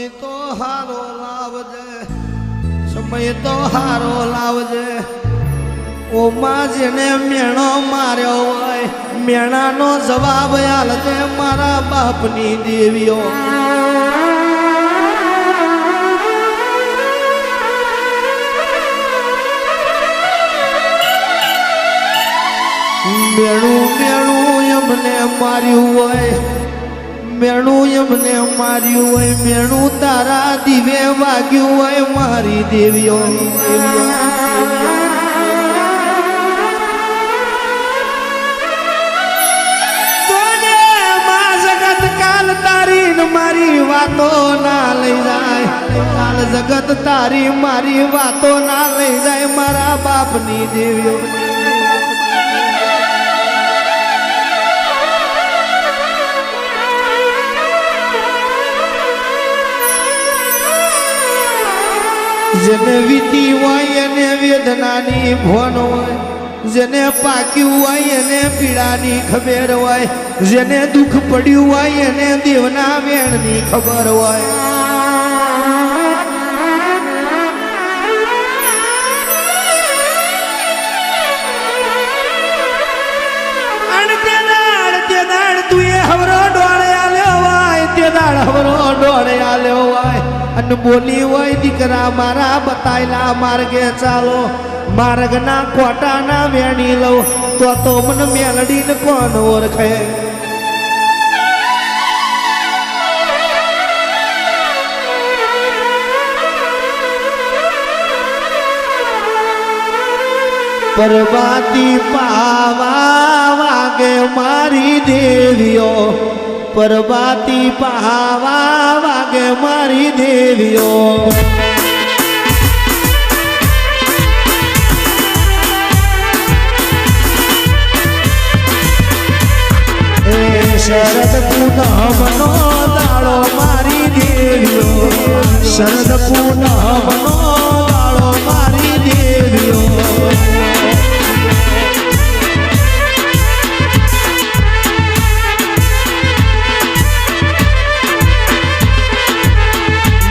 સમય તો હારો લાવજે, સમય તો હારો લાવજે. ઓમાં જેને મેણો માર્યો હોય મેણાનો જવાબ આલજે મારા બાપની દેવીઓ. મેણું મેણું એમને માર્યું હોય, મેણું એમને માર્યું હોય, મેણું તારા દીવે વાગ્યું હોય મારી દેવીઓ. મારી વાતો ના લઈ જાય, કાલ જગત તારી મારી વાતો ના લઈ જાય મારા બાપની દેવીઓ. જેને વીતી હોય એને વેદનાની ભોન હોય, જેને પાક્યું હોય એને પીડાની ખબર હોય, જેને દુઃખ પડ્યું હોય એને દેવના વેણની ખબર હોય. અને તે દાડ તું એ હવરો ડોળે આલ્યો હોય, તે દાડ હવરો ડોળે આલ્યો હોય અને બોલી હોય દીકરા મારા બતાયેલા માર્ગે ચાલો, માર્ગના કોટાના વેણી લઉં તો મને મેલડીને કોણ ઓળખે. પરબાતી પાવા વાગે મારી દેવીઓ, પરબાતી પાવા વાગે મારી દેવીઓ. શરદ પૂનમનો દાડો મારી દેવીઓ, શરદ પૂનમનો દાડો મારી દેવીઓ.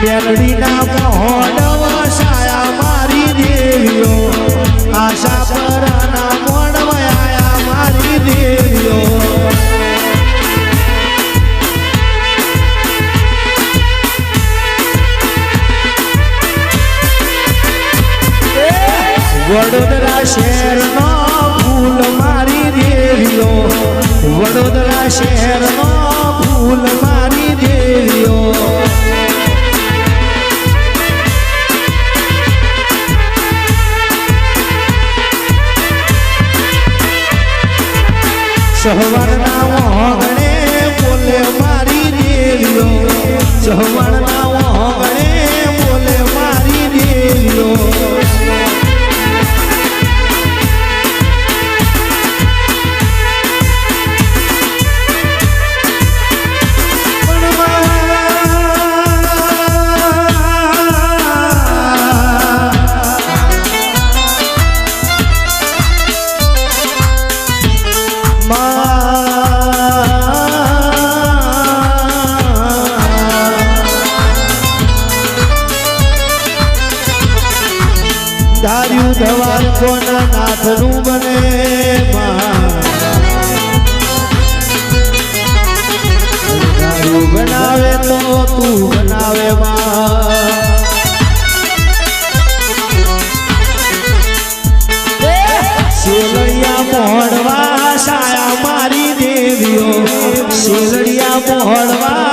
મેલડીના મોહન વસાયા મારી દેવીઓ, આશા પરના મોણ વયા મારી દેવીઓ. વડોદરા શહેરનો ફૂલ મારી દેવીઓ, વડોદરા શહેરનો ફૂલ મારી દેવીઓ. સહવરના ઓગણે બોલે મારી દેવીઓ, સહવરના ઓગણે બોલે મારી દેવીઓ. ધાર્યું ધવાર કોના નાથનું બને, ધાર્યું બનાવે તો તું બનાવે શેલડિયા મોહણવા સાયા મારી દેવીઓ, શેલડિયા મોહણવા